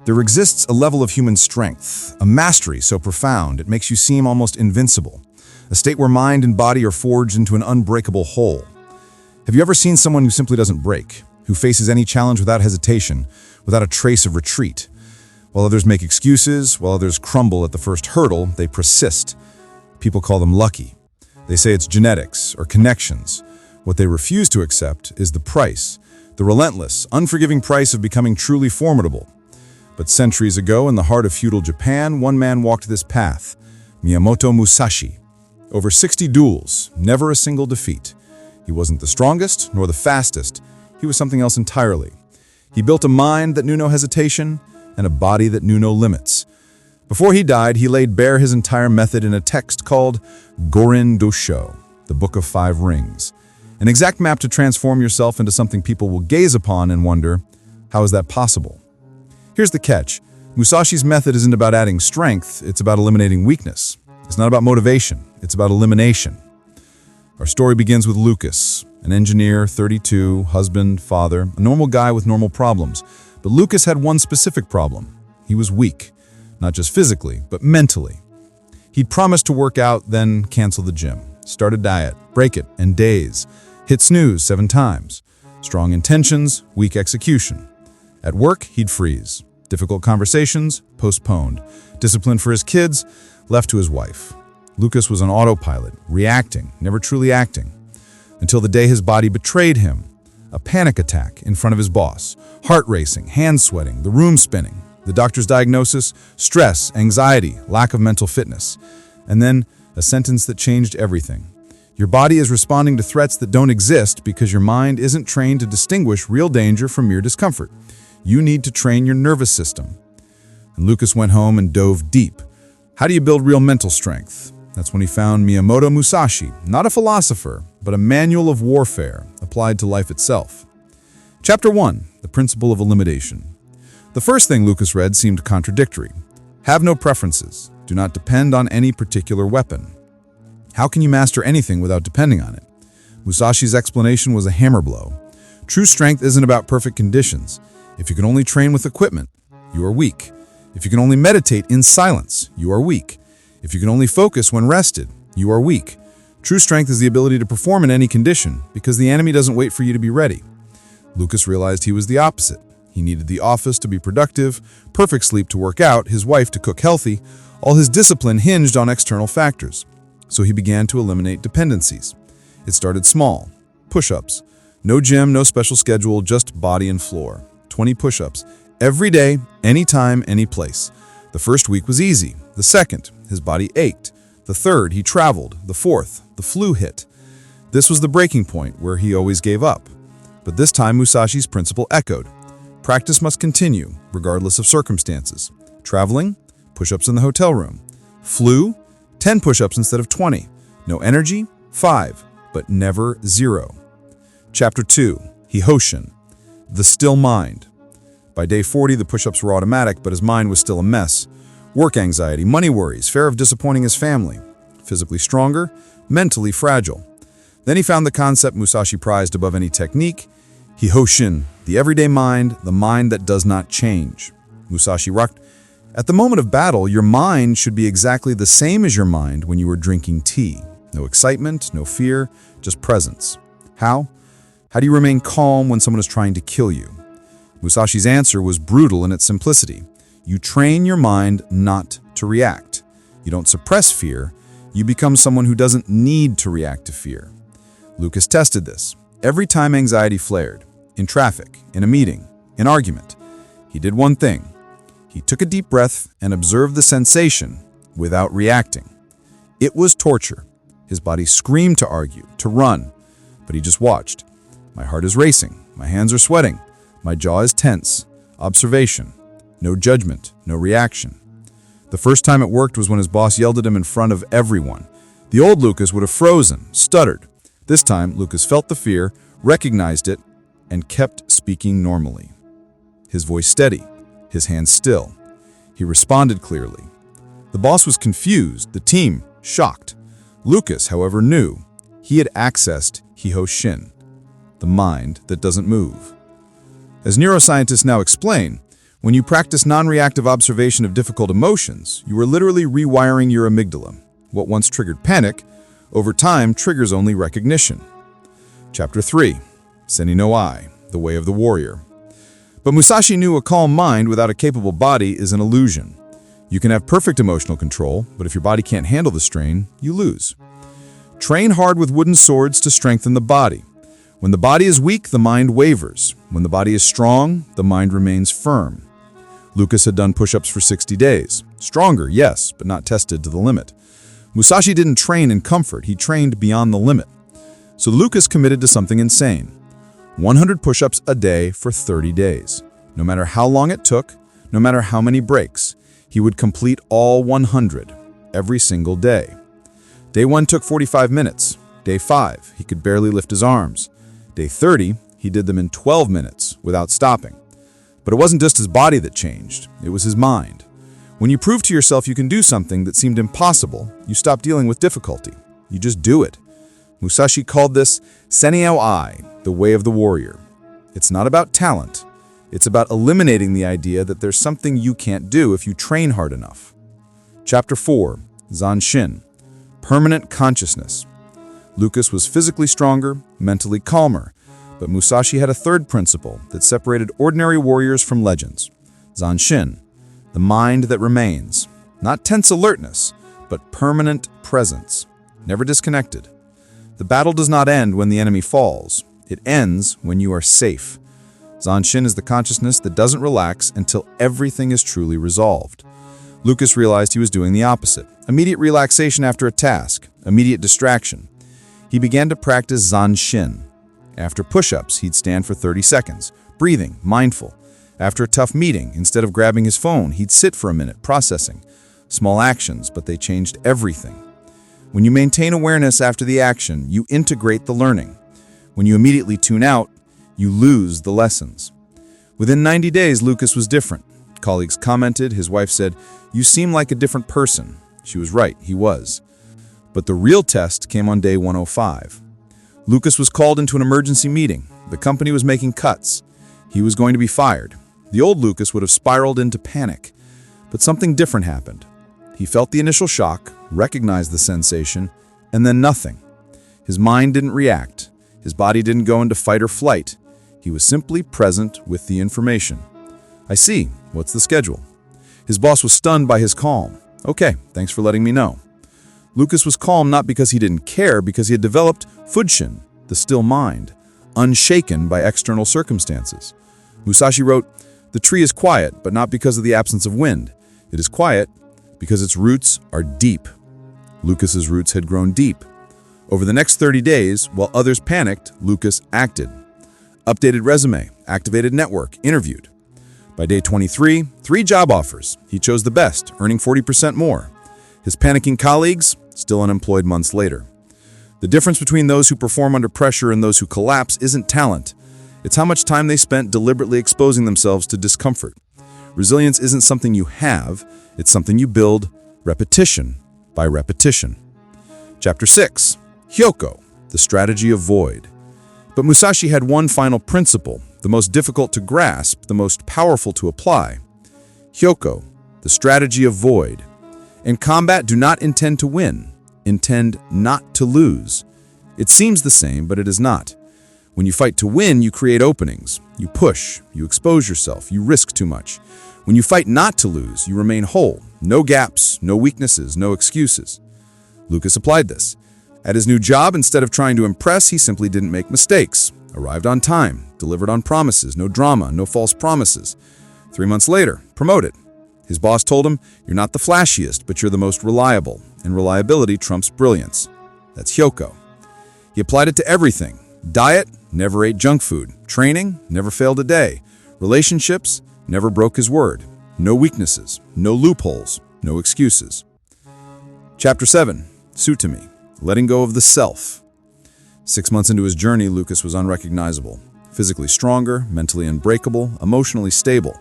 There exists a level of human strength, a mastery so profound it makes you seem almost invincible, a state where mind and body are forged into an unbreakable whole. Have you ever seen someone who simply doesn't break, who faces any challenge without hesitation, without a trace of retreat? While others make excuses, while others crumble at the first hurdle, they persist. People call them lucky. They say it's genetics or connections. What they refuse to accept is the price, the relentless, unforgiving price of becoming truly formidable. But centuries ago, in the heart of feudal Japan, one man walked this path, Miyamoto Musashi. Over 60 duels, never a single defeat. He wasn't the strongest, nor the fastest. He was something else entirely. He built a mind that knew no hesitation, and a body that knew no limits. Before he died, he laid bare his entire method in a text called Gorin Dosho, the Book of Five Rings, an exact map to transform yourself into something people will gaze upon and wonder, how is that possible? Here's the catch. Musashi's method isn't about adding strength, it's about eliminating weakness. It's not about motivation, it's about elimination. Our story begins with Lucas, an engineer, 32, husband, father, a normal guy with normal problems. But Lucas had one specific problem. He was weak, not just physically, but mentally. He'd promised to work out, then cancel the gym, start a diet, break it, and daze, hit snooze 7 times. Strong intentions, weak execution. At work, he'd freeze. Difficult conversations, postponed. Discipline for his kids, left to his wife. Lucas was on autopilot, reacting, never truly acting. Until the day his body betrayed him. A panic attack in front of his boss. Heart racing, hands sweating, the room spinning. The doctor's diagnosis, stress, anxiety, lack of mental fitness. And then a sentence that changed everything. Your body is responding to threats that don't exist because your mind isn't trained to distinguish real danger from mere discomfort. You need to train your nervous system. And Lucas went home and dove deep. How do you build real mental strength? That's when he found Miyamoto Musashi, not a philosopher, but a manual of warfare applied to life itself. Chapter 1, The Principle of Elimination. The first thing Lucas read seemed contradictory. Have no preferences. Do not depend on any particular weapon. How can you master anything without depending on it? Musashi's explanation was a hammer blow. True strength isn't about perfect conditions. If you can only train with equipment, you are weak. If you can only meditate in silence, you are weak. If you can only focus when rested, you are weak. True strength is the ability to perform in any condition because the enemy doesn't wait for you to be ready. Lucas realized he was the opposite. He needed the office to be productive, perfect sleep to work out, his wife to cook healthy. All his discipline hinged on external factors. So he began to eliminate dependencies. It started small. Push-ups. No gym, no special schedule, just body and floor. 20 push-ups. Every day, anytime, any place. The first week was easy. The second, his body ached. The third, he traveled. The fourth, the flu hit. This was the breaking point where he always gave up. But this time Musashi's principle echoed. Practice must continue, regardless of circumstances. Traveling, push-ups in the hotel room. Flu, 10 push-ups instead of 20. No energy, 5, but never 0. Chapter 2, Hyoho, The Still Mind. By day 40, the push-ups were automatic, but his mind was still a mess. Work anxiety, money worries, fear of disappointing his family. Physically stronger, mentally fragile. Then he found the concept Musashi prized above any technique, Hyoho, the everyday mind, the mind that does not change. Musashi rocked. At the moment of battle, your mind should be exactly the same as your mind when you were drinking tea. No excitement, no fear, just presence. How? How do you remain calm when someone is trying to kill you? Musashi's answer was brutal in its simplicity. You train your mind not to react. You don't suppress fear. You become someone who doesn't need to react to fear. Lucas tested this. Every time anxiety flared, in traffic, in a meeting, in argument, he did one thing. He took a deep breath and observed the sensation without reacting. It was torture. His body screamed to argue, to run, but he just watched. My heart is racing. My hands are sweating. My jaw is tense. Observation. No judgment, no reaction. The first time it worked was when his boss yelled at him in front of everyone. The old Lucas would have frozen, stuttered. This time, Lucas felt the fear, recognized it, and kept speaking normally. His voice steady, his hands still. He responded clearly. The boss was confused, the team shocked. Lucas, however, knew he had accessed Hiho, the mind that doesn't move. As neuroscientists now explain, When you practice non-reactive observation of difficult emotions, you are literally rewiring your amygdala. What once triggered panic, over time triggers only recognition. Chapter 3. Seni no I, the way of the warrior. But Musashi knew a calm mind without a capable body is an illusion. You can have perfect emotional control, but if your body can't handle the strain, you lose. Train hard with wooden swords to strengthen the body. When the body is weak, the mind wavers. When the body is strong, the mind remains firm. Lucas had done push-ups for 60 days. Stronger, yes, but not tested to the limit. Musashi didn't train in comfort, he trained beyond the limit. So Lucas committed to something insane. 100 push-ups a day for 30 days. No matter how long it took, no matter how many breaks, he would complete all 100, every single day. Day 1 took 45 minutes. Day 5, he could barely lift his arms. Day 30, he did them in 12 minutes without stopping. But it wasn't just his body that changed, it was his mind. When you prove to yourself you can do something that seemed impossible, you stop dealing with difficulty. You just do it. Musashi called this Seni no I, the way of the warrior. It's not about talent. It's about eliminating the idea that there's something you can't do if you train hard enough. Chapter 4. Zanshin. Permanent consciousness. Lucas was physically stronger, mentally calmer, but Musashi had a third principle that separated ordinary warriors from legends. Zanshin, the mind that remains. Not tense alertness, but permanent presence. Never disconnected. The battle does not end when the enemy falls. It ends when you are safe. Zanshin is the consciousness that doesn't relax until everything is truly resolved. Lucas realized he was doing the opposite. Immediate relaxation after a task. Immediate distraction. He began to practice Zanshin. After push-ups, he'd stand for 30 seconds, breathing, mindful. After a tough meeting, instead of grabbing his phone, he'd sit for a minute, processing. Small actions, but they changed everything. When you maintain awareness after the action, you integrate the learning. When you immediately tune out, you lose the lessons. Within 90 days, Lucas was different. Colleagues commented, his wife said, "You seem like a different person." She was right, he was. But the real test came on day 105. Lucas was called into an emergency meeting. The company was making cuts. He was going to be fired. The old Lucas would have spiraled into panic. But something different happened. He felt the initial shock, recognized the sensation, and then nothing. His mind didn't react. His body didn't go into fight or flight. He was simply present with the information. "I see. What's the schedule?" His boss was stunned by his calm. "Okay, thanks for letting me know." Lucas was calm not because he didn't care, because he had developed Foshin, the still mind, unshaken by external circumstances. Musashi wrote, "The tree is quiet, but not because of the absence of wind. It is quiet because its roots are deep." Lucas's roots had grown deep. Over the next 30 days, while others panicked, Lucas acted. Updated resume, activated network, interviewed. By day 23, 3 job offers. He chose the best, earning 40% more. His panicking colleagues, still unemployed months later. The difference between those who perform under pressure and those who collapse isn't talent. It's how much time they spent deliberately exposing themselves to discomfort. Resilience isn't something you have, it's something you build repetition by repetition. Chapter 6. Hyoho, the strategy of void. But Musashi had one final principle, the most difficult to grasp, the most powerful to apply. Hyoho, the strategy of void. In combat, do not intend to win. Intend not to lose. It seems the same, but it is not. When you fight to win, you create openings. You push, you expose yourself, you risk too much. When you fight not to lose, you remain whole. No gaps, no weaknesses, no excuses. Lucas applied this. At his new job, instead of trying to impress, he simply didn't make mistakes. Arrived on time, delivered on promises, no drama, no false promises. 3 months later, promoted. His boss told him, "You're not the flashiest, but you're the most reliable, and reliability trumps brilliance." That's Hyoho. He applied it to everything. Diet, never ate junk food. Training, never failed a day. Relationships, never broke his word. No weaknesses, no loopholes, no excuses. Chapter 7. Sutemi, letting go of the self. 6 months into his journey, Lucas was unrecognizable. Physically stronger, mentally unbreakable, emotionally stable.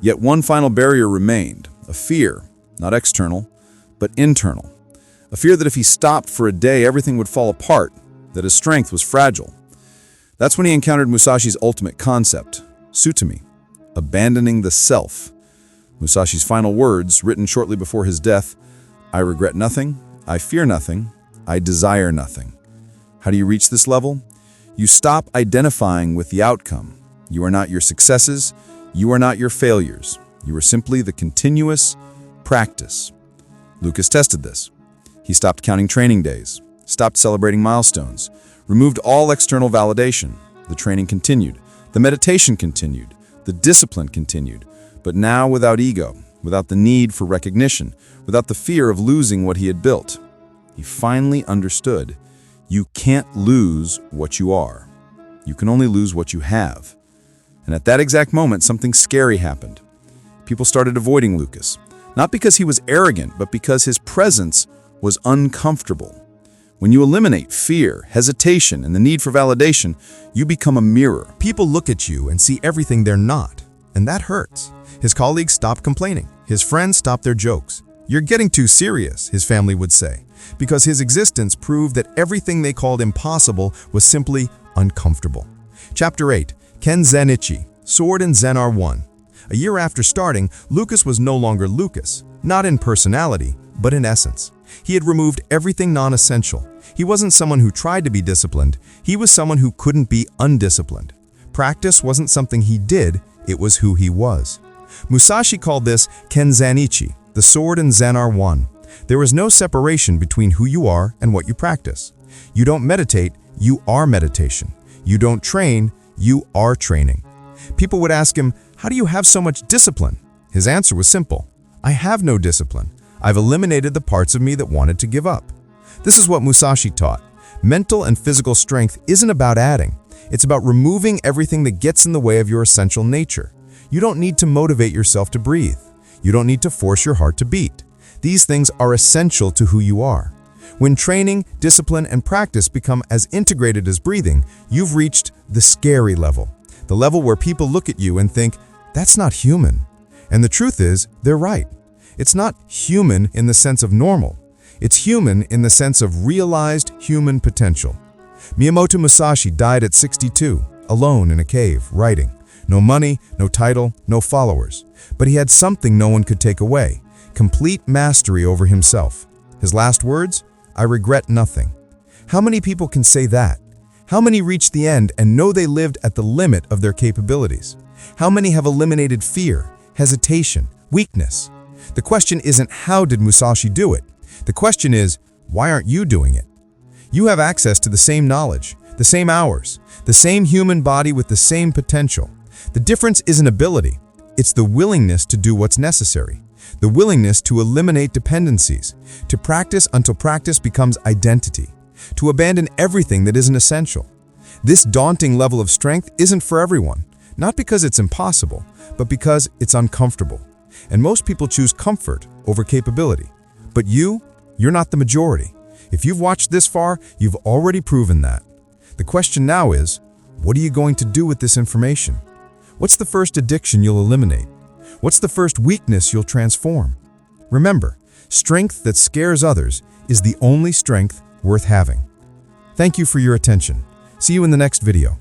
Yet one final barrier remained, a fear, not external, but internal. A fear that if he stopped for a day, everything would fall apart, that his strength was fragile. That's when he encountered Musashi's ultimate concept, Sutemi, abandoning the self. Musashi's final words, written shortly before his death, "I regret nothing, I fear nothing, I desire nothing." How do you reach this level? You stop identifying with the outcome. You are not your successes, you are not your failures. You are simply the continuous practice. Lucas tested this. He stopped counting training days, stopped celebrating milestones, removed all external validation. The training continued, the meditation continued, the discipline continued, but now without ego, without the need for recognition, without the fear of losing what he had built. He finally understood, you can't lose what you are. You can only lose what you have. And at that exact moment, something scary happened. People started avoiding Lucas, not because he was arrogant, but because his presence was uncomfortable. When you eliminate fear, hesitation, and the need for validation, you become a mirror. People look at you and see everything they're not, and that hurts. His colleagues stopped complaining. His friends stopped their jokes. "You're getting too serious," his family would say, because his existence proved that everything they called impossible was simply uncomfortable. Chapter 8, Ken Zen Ichi, Sword and Zen are one. A year after starting, Lucas was no longer Lucas, not in personality, but in essence. He had removed everything non-essential. He wasn't someone who tried to be disciplined, he was someone who couldn't be undisciplined. Practice wasn't something he did, it was who he was. Musashi called this Ken Zen Ichi, the sword and Zen are one. There is no separation between who you are and what you practice. You don't meditate, you are meditation. You don't train, you are training. People would ask him, "How do you have so much discipline?" His answer was simple: "I have no discipline. I've eliminated the parts of me that wanted to give up." This is what Musashi taught. Mental and physical strength isn't about adding. It's about removing everything that gets in the way of your essential nature. You don't need to motivate yourself to breathe. You don't need to force your heart to beat. These things are essential to who you are. When training, discipline, and practice become as integrated as breathing, you've reached the scary level. The level where people look at you and think, "That's not human." And the truth is, they're right. It's not human in the sense of normal. It's human in the sense of realized human potential. Miyamoto Musashi died at 62, alone in a cave, writing. No money, no title, no followers. But he had something no one could take away: complete mastery over himself. His last words? "I regret nothing." How many people can say that? How many reach the end and know they lived at the limit of their capabilities? How many have eliminated fear, hesitation, weakness? The question isn't how did Musashi do it? The question is, why aren't you doing it? You have access to the same knowledge, the same hours, the same human body with the same potential. The difference isn't ability, it's the willingness to do what's necessary. The willingness to eliminate dependencies, to practice until practice becomes identity, to abandon everything that isn't essential. This daunting level of strength isn't for everyone, not because it's impossible, but because it's uncomfortable. And most people choose comfort over capability. But you're not the majority. If you've watched this far, you've already proven that. The question now is, what are you going to do with this information? What's the first addiction you'll eliminate? What's the first weakness you'll transform? Remember, strength that scares others is the only strength worth having. Thank you for your attention. See you in the next video.